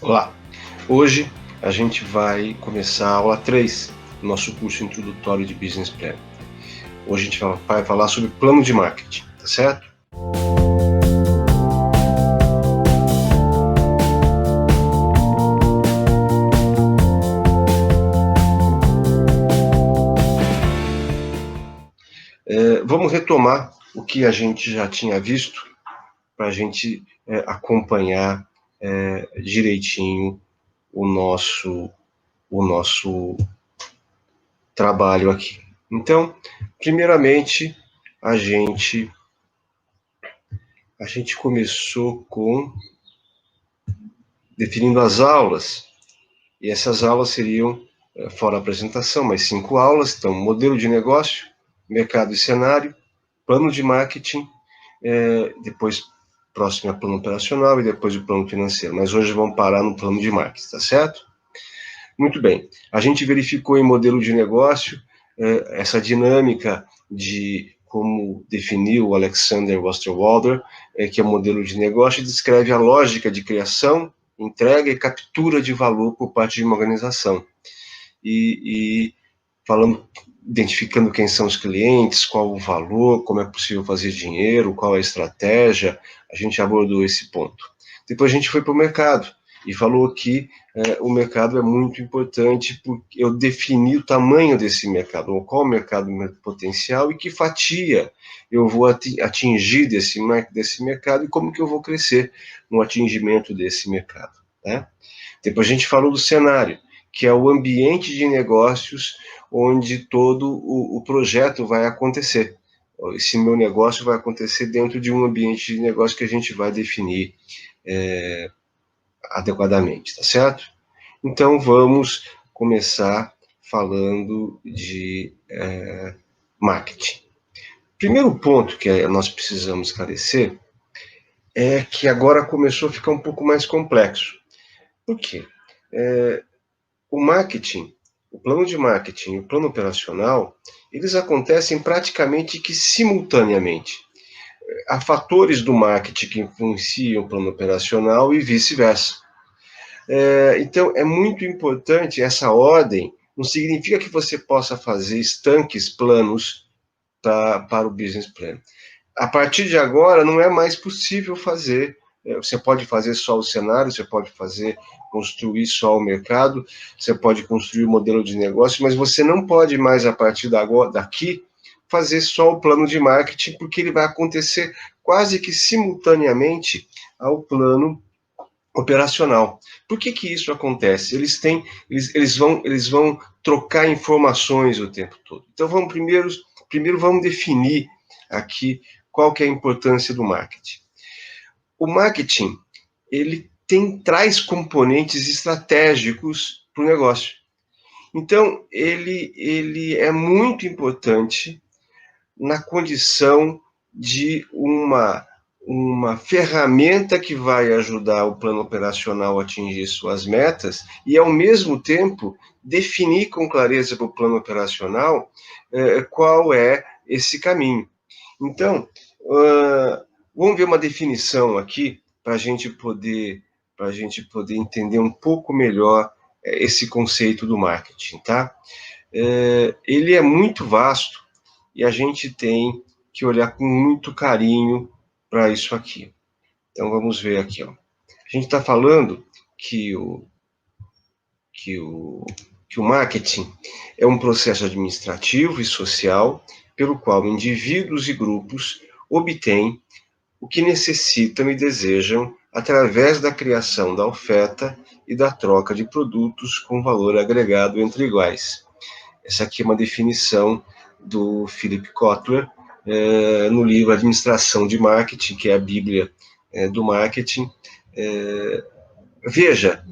Olá, hoje a gente vai começar a aula 3 do nosso curso introdutório de Business Plan. Hoje a gente vai falar sobre plano de marketing, tá certo? Vamos retomar o que a gente já tinha visto para a gente acompanhar direitinho o nosso trabalho aqui. Então, primeiramente, a gente começou com definindo as aulas, e essas aulas seriam, fora a apresentação, mais 5 aulas. Então, modelo de negócio, mercado e cenário, plano de marketing, depois próximo a plano operacional e depois o plano financeiro. Mas hoje vamos parar no plano de marketing, tá certo? Muito bem. A gente verificou em modelo de negócio essa dinâmica de como definiu o Alexander Osterwalder, que é o modelo de negócio, descreve a lógica de criação, entrega e captura de valor por parte de uma organização. E falando, identificando quem são os clientes, qual o valor, como é possível fazer dinheiro, qual a estratégia, a gente abordou esse ponto. Depois a gente foi para o mercado e falou que o mercado é muito importante porque eu defini o tamanho desse mercado, ou qual o mercado potencial e que fatia eu vou atingir desse mercado e como que eu vou crescer no atingimento desse mercado, né? Depois a gente falou do cenário, que é o ambiente de negócios onde todo o projeto vai acontecer. Esse meu negócio vai acontecer dentro de um ambiente de negócio que a gente vai definir adequadamente, tá certo? Então vamos começar falando de marketing. Primeiro ponto que nós precisamos esclarecer é que agora começou a ficar um pouco mais complexo. Por quê? O marketing, o plano de marketing e o plano operacional, eles acontecem praticamente que simultaneamente. Há fatores do marketing que influenciam o plano operacional e vice-versa. Então, é muito importante essa ordem. Não significa que você possa fazer estanques planos para o business plan. A partir de agora, não é mais possível fazer. Você pode fazer só o cenário, você pode construir só o mercado, você pode construir o modelo de negócio, mas você não pode mais, a partir daqui, fazer só o plano de marketing, porque ele vai acontecer quase que simultaneamente ao plano operacional. Por que isso acontece? Eles vão trocar informações o tempo todo. Então vamos primeiro vamos definir aqui qual que é a importância do marketing. O marketing, ele traz componentes estratégicos para o negócio. Então, ele é muito importante na condição de uma ferramenta que vai ajudar o plano operacional a atingir suas metas e, ao mesmo tempo, definir com clareza para o plano operacional qual é esse caminho. Então, vamos ver uma definição aqui para a gente poder entender um pouco melhor esse conceito do marketing, tá? Ele é muito vasto e a gente tem que olhar com muito carinho para isso aqui. Então vamos ver aqui, ó. A gente está falando que o marketing é um processo administrativo e social pelo qual indivíduos e grupos obtêm o que necessitam e desejam através da criação da oferta e da troca de produtos com valor agregado entre iguais. Essa aqui é uma definição do Philip Kotler, no livro Administração de Marketing, que é a Bíblia do marketing. Veja,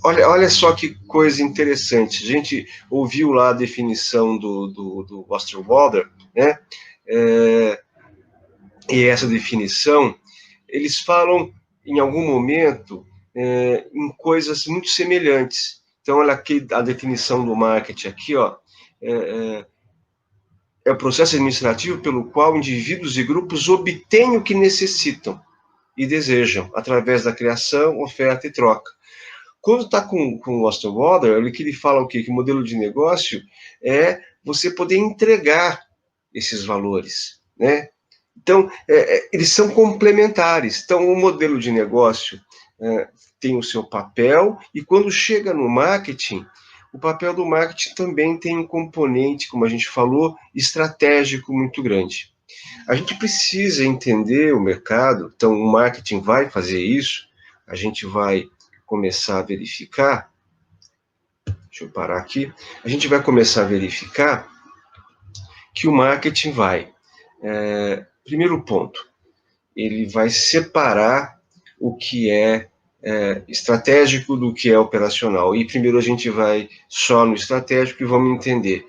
olha só que coisa interessante. A gente ouviu lá a definição do Osterwalder, né? E essa definição, eles falam em algum momento em coisas muito semelhantes. Então, olha aqui a definição do marketing aqui, ó. É o processo administrativo pelo qual indivíduos e grupos obtêm o que necessitam e desejam, através da criação, oferta e troca. Quando está com o Austin Waller, o que ele fala o quê? Que o modelo de negócio é você poder entregar esses valores, né? Então, eles são complementares. Então, o modelo de negócio tem o seu papel, e quando chega no marketing, o papel do marketing também tem um componente, como a gente falou, estratégico muito grande. A gente precisa entender o mercado, então o marketing vai fazer isso, a gente vai começar a verificar, deixa eu parar aqui, a gente vai começar a verificar que o marketing vai, primeiro ponto, ele vai separar o que é estratégico do que é operacional. E primeiro a gente vai só no estratégico e vamos entender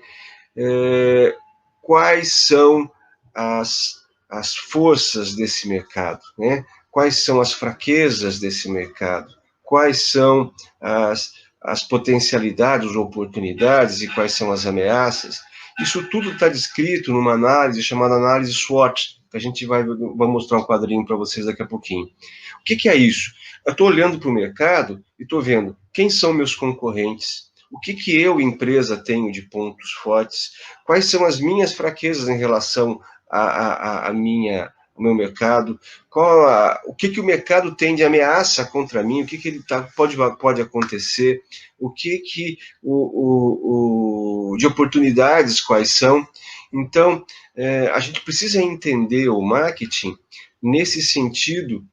quais são as forças desse mercado, né? Quais são as fraquezas desse mercado, quais são as potencialidades, as oportunidades e quais são as ameaças. Isso tudo está descrito numa análise chamada análise SWOT, que a gente vai mostrar um quadrinho para vocês daqui a pouquinho. O que é isso? Eu estou olhando para o mercado e estou vendo quem são meus concorrentes, o que eu, empresa, tenho de pontos fortes, quais são as minhas fraquezas em relação ao meu mercado, o que o mercado tem de ameaça contra mim, o que ele pode acontecer, o que de oportunidades quais são. Então, a gente precisa entender o marketing nesse sentido,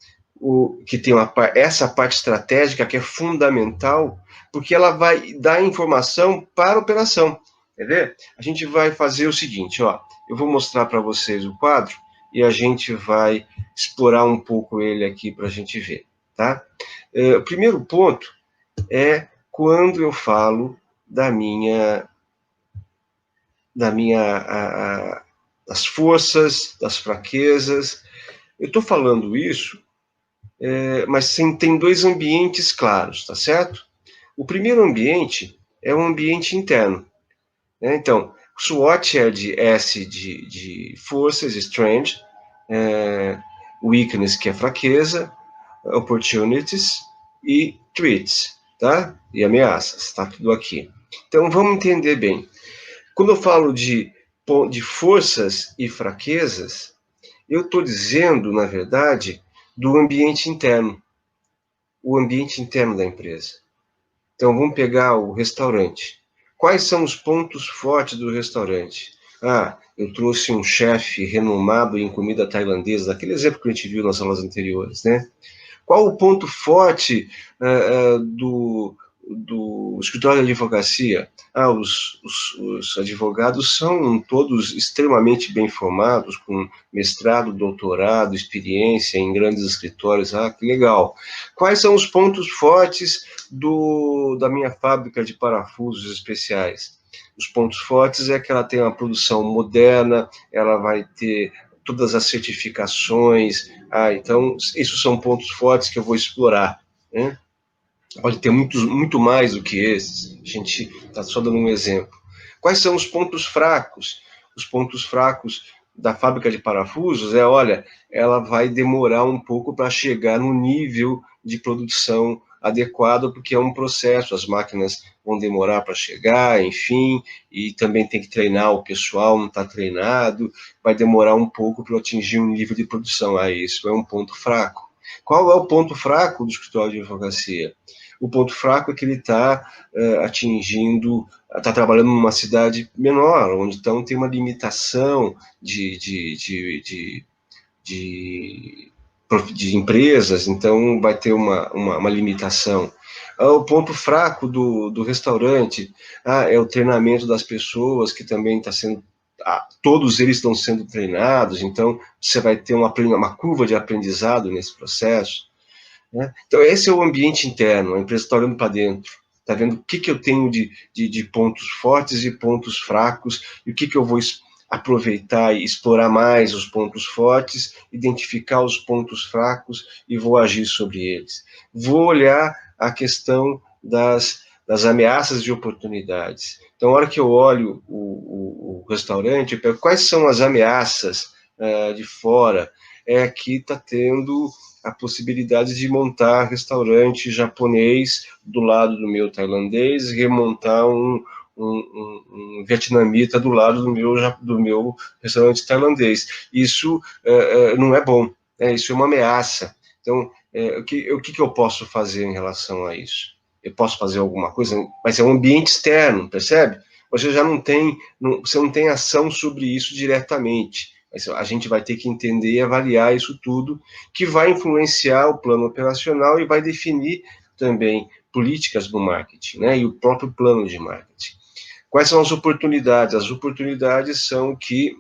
que tem essa parte estratégica que é fundamental, porque ela vai dar informação para a operação. Quer ver? A gente vai fazer o seguinte, ó, eu vou mostrar para vocês o quadro e a gente vai explorar um pouco ele aqui para a gente ver, tá? O primeiro ponto é quando eu falo das forças, das fraquezas. Eu estou falando isso, mas tem dois ambientes claros, tá certo? O primeiro ambiente é um ambiente interno, né? Então, SWOT é de S de forças, strength, weakness, que é fraqueza, opportunities e threats, tá? E ameaças, tá tudo aqui. Então, vamos entender bem. Quando eu falo de forças e fraquezas, eu estou dizendo, na verdade, do ambiente interno, o ambiente interno da empresa. Então, vamos pegar o restaurante. Quais são os pontos fortes do restaurante? Eu trouxe um chefe renomado em comida tailandesa, aquele exemplo que a gente viu nas aulas anteriores, né? Qual o ponto forte do escritório de advocacia? Os advogados são todos extremamente bem formados, com mestrado, doutorado, experiência em grandes escritórios. Que legal. Quais são os pontos fortes da minha fábrica de parafusos especiais? Os pontos fortes é que ela tem uma produção moderna, ela vai ter todas as certificações. Então, esses são pontos fortes que eu vou explorar, né? Pode ter muito mais do que esses. A gente está só dando um exemplo. Quais são os pontos fracos? Os pontos fracos da fábrica de parafusos olha, ela vai demorar um pouco para chegar no nível de produção adequado, porque é um processo, as máquinas vão demorar para chegar, enfim, e também tem que treinar o pessoal, não está treinado, vai demorar um pouco para atingir um nível de produção. Isso é um ponto fraco. Qual é o ponto fraco do escritório de advocacia? O ponto fraco é que ele está está trabalhando numa cidade menor, onde então tem uma limitação de empresas, então vai ter uma limitação. O ponto fraco do restaurante é o treinamento das pessoas, que também está sendo. Todos eles estão sendo treinados, então você vai ter uma curva de aprendizado nesse processo, né? Então, esse é o ambiente interno, a empresa está olhando para dentro, está vendo o que eu tenho de pontos fortes e pontos fracos, e o que eu vou aproveitar e explorar mais os pontos fortes, identificar os pontos fracos e vou agir sobre eles. Vou olhar a questão das ameaças de oportunidades. Então, na hora que eu olho o restaurante, eu pego quais são as ameaças de fora. é que está tendo a possibilidade de montar restaurante japonês do lado do meu tailandês, remontar um vietnamita do lado do meu restaurante tailandês. Isso não é bom, isso é uma ameaça. Então, o que eu posso fazer em relação a isso? Eu posso fazer alguma coisa, mas é um ambiente externo, percebe? Você já você não tem ação sobre isso diretamente. Mas a gente vai ter que entender e avaliar isso tudo, que vai influenciar o plano operacional e vai definir também políticas do marketing, né? E o próprio plano de marketing. Quais são as oportunidades? As oportunidades são que,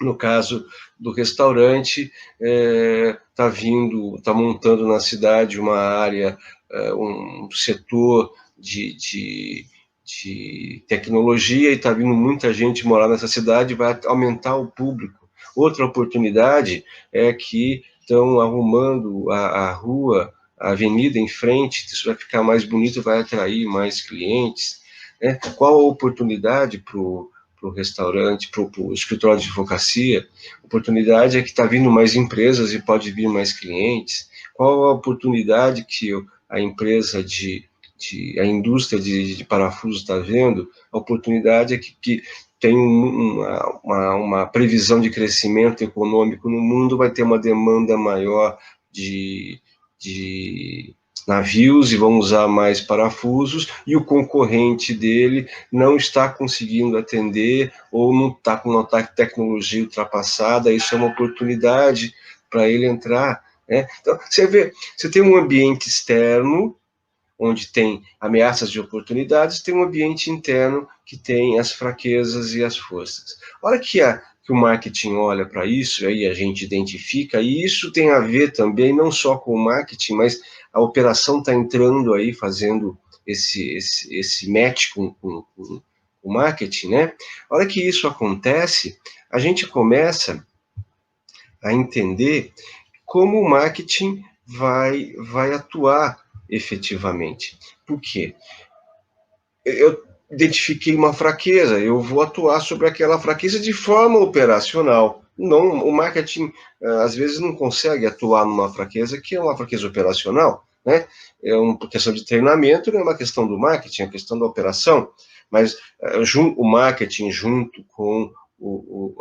no caso do restaurante, está montando na cidade uma área, um setor de tecnologia, e está vindo muita gente morar nessa cidade, vai aumentar o público. Outra oportunidade é que estão arrumando a rua, a avenida em frente, isso vai ficar mais bonito, vai atrair mais clientes. Né? Qual a oportunidade para o restaurante, para o escritório de advocacia? A oportunidade é que está vindo mais empresas e pode vir mais clientes. Qual a oportunidade que a empresa a indústria de parafusos está vendo? A oportunidade é que tem uma previsão de crescimento econômico no mundo, vai ter uma demanda maior de navios e vão usar mais parafusos, e o concorrente dele não está conseguindo atender ou não está com uma tecnologia ultrapassada. Isso é uma oportunidade para ele entrar. Né? Então, você tem um ambiente externo, onde tem ameaças de oportunidades, tem um ambiente interno que tem as fraquezas e as forças. A hora que o marketing olha para isso, aí a gente identifica, e isso tem a ver também não só com o marketing, mas a operação está entrando aí, fazendo esse match com o marketing, né? A hora que isso acontece, a gente começa a entender como o marketing vai atuar efetivamente. Por quê? Eu identifiquei uma fraqueza, eu vou atuar sobre aquela fraqueza de forma operacional. Não, o marketing às vezes não consegue atuar numa fraqueza que é uma fraqueza operacional, né? É uma questão de treinamento, não é uma questão do marketing, é uma questão da operação. Mas o marketing junto com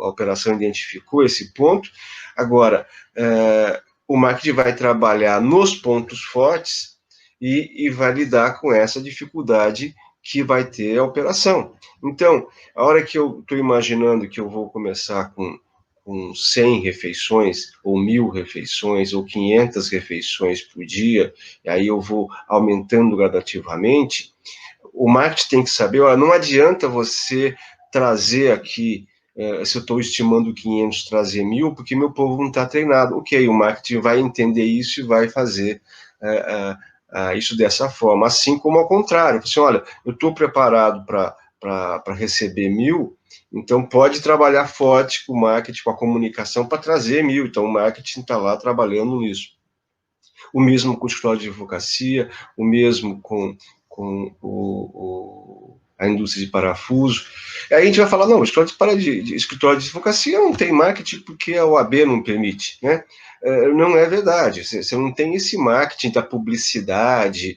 a operação identificou esse ponto. Agora, o marketing vai trabalhar nos pontos fortes e vai lidar com essa dificuldade que vai ter a operação. Então, a hora que eu estou imaginando que eu vou começar com 100 refeições, ou 1.000 refeições, ou 500 refeições por dia, e aí eu vou aumentando gradativamente, o marketing tem que saber, olha, não adianta você trazer aqui, se eu estou estimando 500, trazer 1.000, porque meu povo não está treinado. Ok, o marketing vai entender isso e vai fazer isso dessa forma, assim como ao contrário. Assim, olha, eu estou preparado para receber 1.000, então pode trabalhar forte com o marketing, com a comunicação para trazer 1.000. Então o marketing está lá trabalhando nisso. O mesmo com o escritório de advocacia, o mesmo com a indústria de parafuso. Aí a gente vai falar, não, o escritório de advocacia não tem marketing porque a OAB não permite, né? Não é verdade, você não tem esse marketing da publicidade,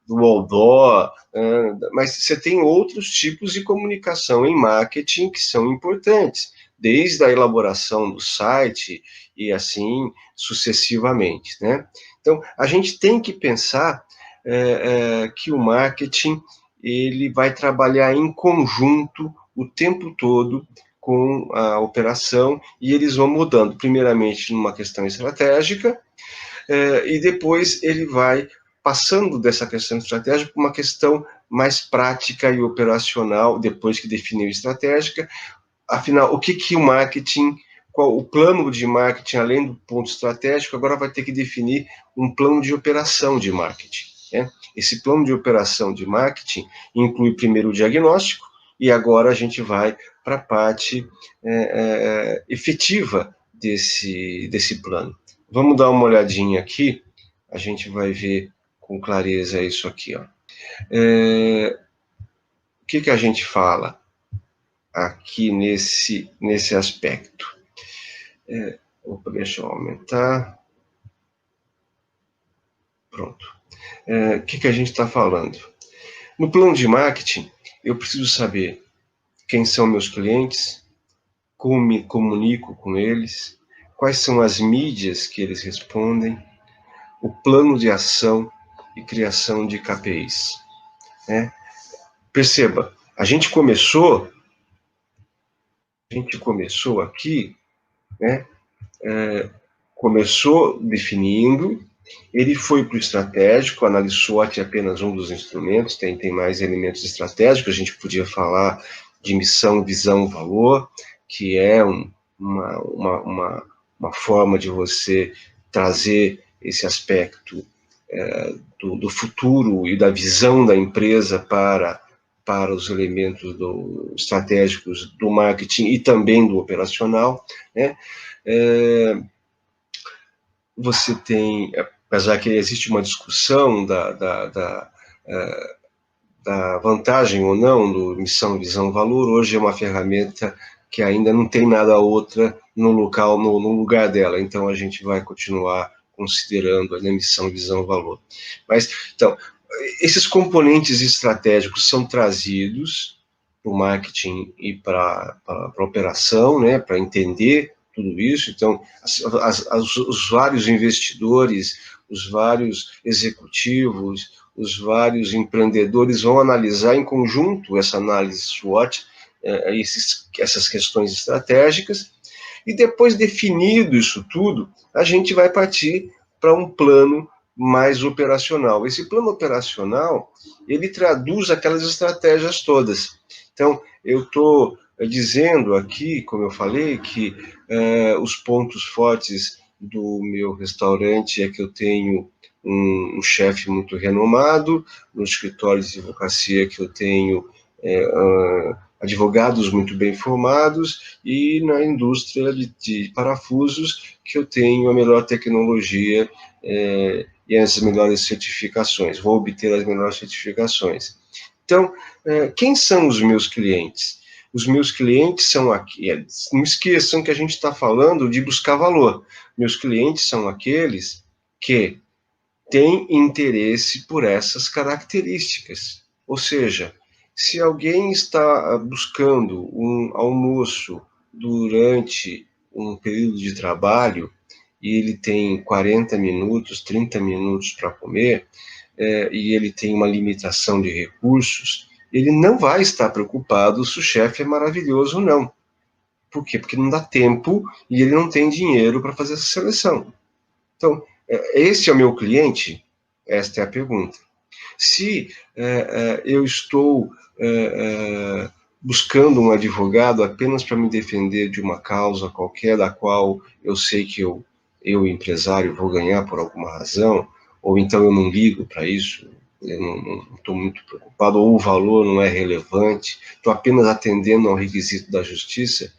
do outdoor, mas você tem outros tipos de comunicação em marketing que são importantes, desde a elaboração do site e assim sucessivamente, né? Então, a gente tem que pensar que o marketing ele vai trabalhar em conjunto o tempo todo com a operação, e eles vão mudando, primeiramente numa questão estratégica, e depois ele vai passando dessa questão estratégica para uma questão mais prática e operacional, depois que definiu estratégica. Afinal, o que o marketing, qual o plano de marketing, além do ponto estratégico, agora vai ter que definir um plano de operação de marketing. Né? Esse plano de operação de marketing inclui primeiro o diagnóstico, e agora a gente vai para a parte efetiva desse plano. Vamos dar uma olhadinha aqui, a gente vai ver com clareza isso aqui. Ó. O que a gente fala aqui nesse aspecto? Opa, deixa eu aumentar. Pronto. O que a gente está falando? No plano de marketing, eu preciso saber quem são meus clientes, como me comunico com eles, quais são as mídias que eles respondem, o plano de ação e criação de KPIs. Né? Perceba, a gente começou aqui, né? Começou definindo, ele foi para o estratégico, análise SWOT é apenas um dos instrumentos, tem mais elementos estratégicos, a gente podia falar de missão, visão, valor, que é uma forma de você trazer esse aspecto do futuro e da visão da empresa para os elementos estratégicos do marketing e também do operacional, né? Você tem, apesar que existe uma discussão da vantagem ou não do missão, visão, valor, hoje é uma ferramenta que ainda não tem nada outra no lugar dela, então a gente vai continuar considerando a missão, visão, valor. Mas, então, esses componentes estratégicos são trazidos para o marketing e para a operação, né, para entender tudo isso. Então, os vários investidores, os vários executivos, os vários empreendedores vão analisar em conjunto essa análise SWOT, essas questões estratégicas, e depois definido isso tudo, a gente vai partir para um plano mais operacional. Esse plano operacional, ele traduz aquelas estratégias todas. Então, eu estou dizendo aqui, como eu falei, que os pontos fortes do meu restaurante é que eu tenho um chefe muito renomado, no escritório de advocacia que eu tenho advogados muito bem formados, e na indústria de parafusos que eu tenho a melhor tecnologia e as melhores certificações, vou obter as melhores certificações. Então, quem são os meus clientes? Os meus clientes são aqueles, não esqueçam que a gente está falando de buscar valor. Meus clientes são aqueles que têm interesse por essas características. Ou seja, se alguém está buscando um almoço durante um período de trabalho e ele tem 40 minutos, 30 minutos para comer, e ele tem uma limitação de recursos, ele não vai estar preocupado se o chefe é maravilhoso ou não. Por quê? Porque não dá tempo e ele não tem dinheiro para fazer essa seleção. Então, esse é o meu cliente? Esta é a pergunta. Se eu estou buscando um advogado apenas para me defender de uma causa qualquer, da qual eu sei que eu empresário, vou ganhar por alguma razão, ou então eu não ligo para isso, eu não estou muito preocupado, ou o valor não é relevante, estou apenas atendendo ao requisito da justiça,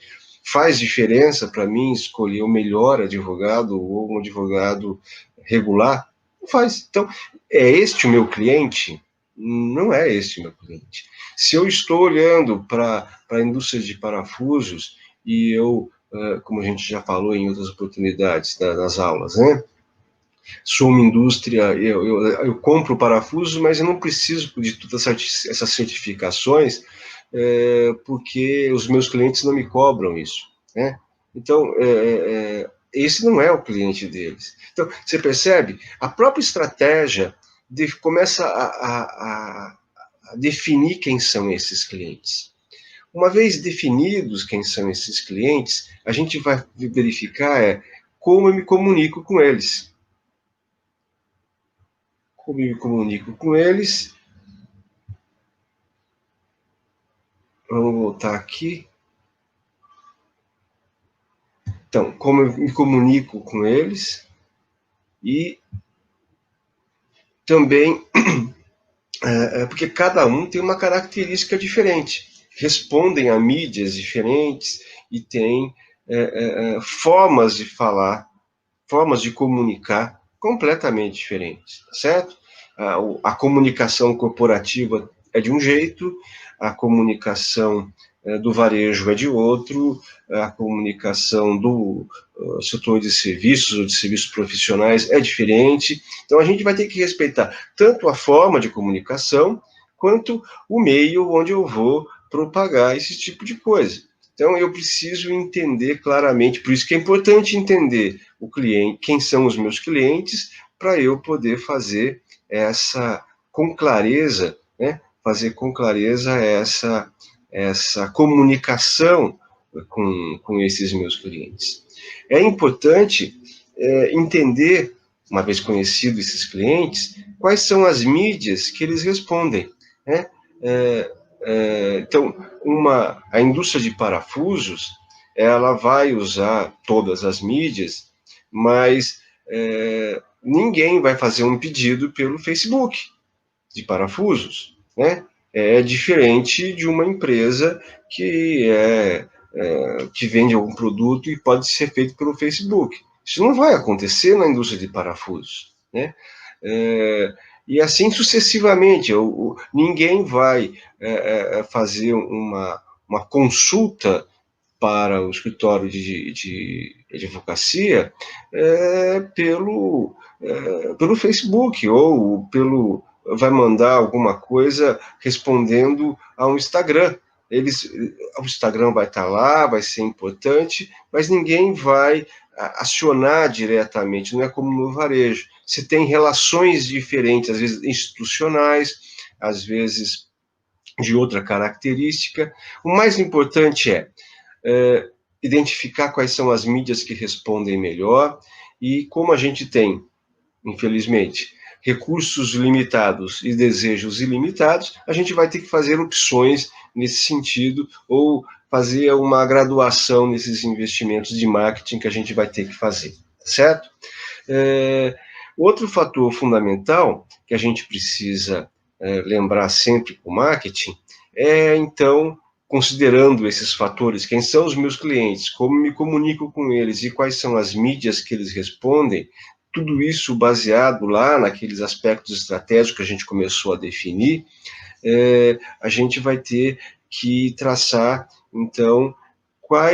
faz diferença para mim escolher o melhor advogado ou um advogado regular? Não faz. Então, é este o meu cliente? Não é este o meu cliente. Se eu estou olhando para a indústria de parafusos e eu, como a gente já falou em outras oportunidades nas aulas, né? Sou uma indústria, eu compro parafusos, mas eu não preciso de todas essas certificações, porque os meus clientes não me cobram isso, né? Então, esse não é o cliente deles. Então, você percebe? A própria estratégia começa a definir quem são esses clientes. Uma vez definidos quem são esses clientes, a gente vai verificar como eu me comunico com eles. Como eu me comunico com eles. Vamos voltar aqui. Então, como eu me comunico com eles e também porque cada um tem uma característica diferente, respondem a mídias diferentes e têm formas de falar, formas de comunicar completamente diferentes, certo? A comunicação corporativa é de um jeito, a comunicação do varejo é de outro, a comunicação do setor de serviços ou de serviços profissionais é diferente. Então, a gente vai ter que respeitar tanto a forma de comunicação, quanto o meio onde eu vou propagar esse tipo de coisa. Então, eu preciso entender claramente, por isso que é importante entender o cliente, quem são os meus clientes, para eu poder fazer com clareza, né, fazer com clareza essa comunicação com esses meus clientes. É importante entender, uma vez conhecido esses clientes, quais são as mídias que eles respondem, né? Então, a indústria de parafusos, ela vai usar todas as mídias, mas ninguém vai fazer um pedido pelo Facebook de parafusos, né? É diferente de uma empresa que vende algum produto e pode ser feito pelo Facebook. Isso não vai acontecer na indústria de parafusos, né? E assim sucessivamente. Ninguém vai fazer uma consulta para o escritório de advocacia pelo Facebook, ou vai mandar alguma coisa respondendo ao Instagram. O Instagram vai estar lá, vai ser importante, mas ninguém vai acionar diretamente, não é como no varejo. Você tem relações diferentes, às vezes institucionais, às vezes de outra característica. O mais importante é identificar quais são as mídias que respondem melhor, e como a gente tem, infelizmente, recursos limitados e desejos ilimitados, a gente vai ter que fazer opções nesse sentido, ou fazer uma graduação nesses investimentos de marketing que a gente vai ter que fazer, certo? Outro fator fundamental que a gente precisa lembrar sempre com o marketing então, considerando esses fatores, quem são os meus clientes, como me comunico com eles e quais são as mídias que eles respondem, tudo isso baseado lá naqueles aspectos estratégicos que a gente começou a definir, a gente vai ter que traçar, então, qual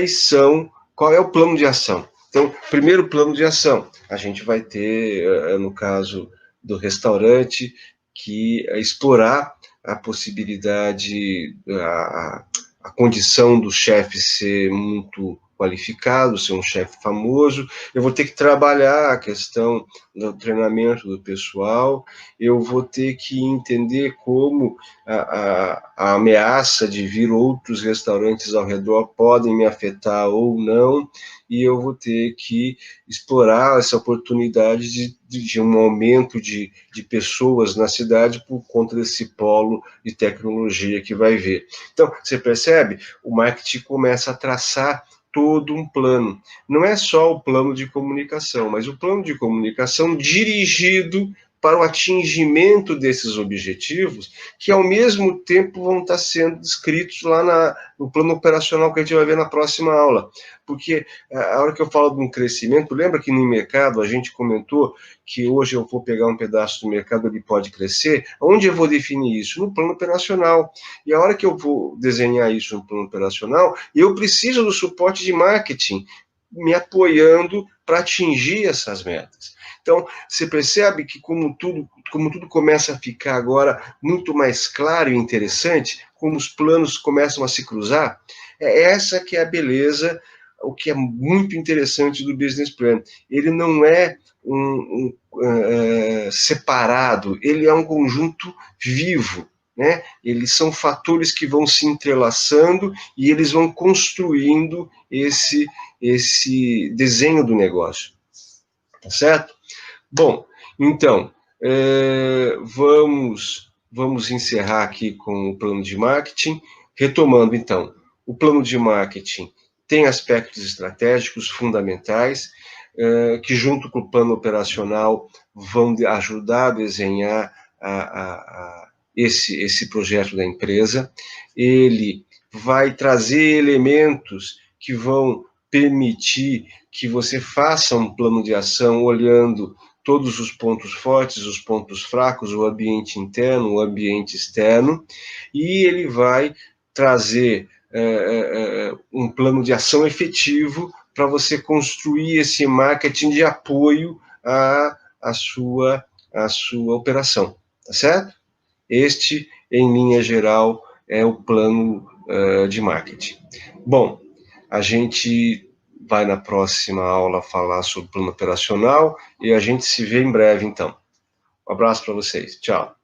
é o plano de ação. Então, primeiro plano de ação, a gente vai ter, no caso do restaurante, que explorar a possibilidade, a condição do chefe ser muito qualificado, ser um chefe famoso. Eu vou ter que trabalhar a questão do treinamento do pessoal, eu vou ter que entender como a ameaça de vir outros restaurantes ao redor podem me afetar ou não, e eu vou ter que explorar essa oportunidade de um aumento de pessoas na cidade por conta desse polo de tecnologia que vai vir. Então, você percebe? O marketing começa a traçar todo um plano. Não é só o plano de comunicação, mas o plano de comunicação dirigido para o atingimento desses objetivos, que ao mesmo tempo vão estar sendo descritos lá no plano operacional que a gente vai ver na próxima aula. Porque a hora que eu falo de um crescimento, lembra que no mercado a gente comentou que hoje eu vou pegar um pedaço do mercado, ele pode crescer? Onde eu vou definir isso? No plano operacional. E a hora que eu vou desenhar isso no plano operacional, eu preciso do suporte de marketing me apoiando para atingir essas metas. Então, você percebe que como tudo começa a ficar agora muito mais claro e interessante, como os planos começam a se cruzar, essa que é a beleza, o que é muito interessante do business plan. Ele não é separado, ele é um conjunto vivo, né? Eles são fatores que vão se entrelaçando e eles vão construindo esse desenho do negócio, tá certo? Bom, então, vamos encerrar aqui com o plano de marketing. Retomando, então, o plano de marketing tem aspectos estratégicos fundamentais, que junto com o plano operacional vão ajudar a desenhar esse projeto da empresa. Ele vai trazer elementos que vão permitir que você faça um plano de ação olhando todos os pontos fortes, os pontos fracos, o ambiente interno, o ambiente externo, e ele vai trazer um plano de ação efetivo para você construir esse marketing de apoio à sua operação, tá certo? Este, em linha geral, é o plano de marketing. Bom, a gente vai na próxima aula falar sobre plano operacional e a gente se vê em breve, então. Um abraço para vocês. Tchau.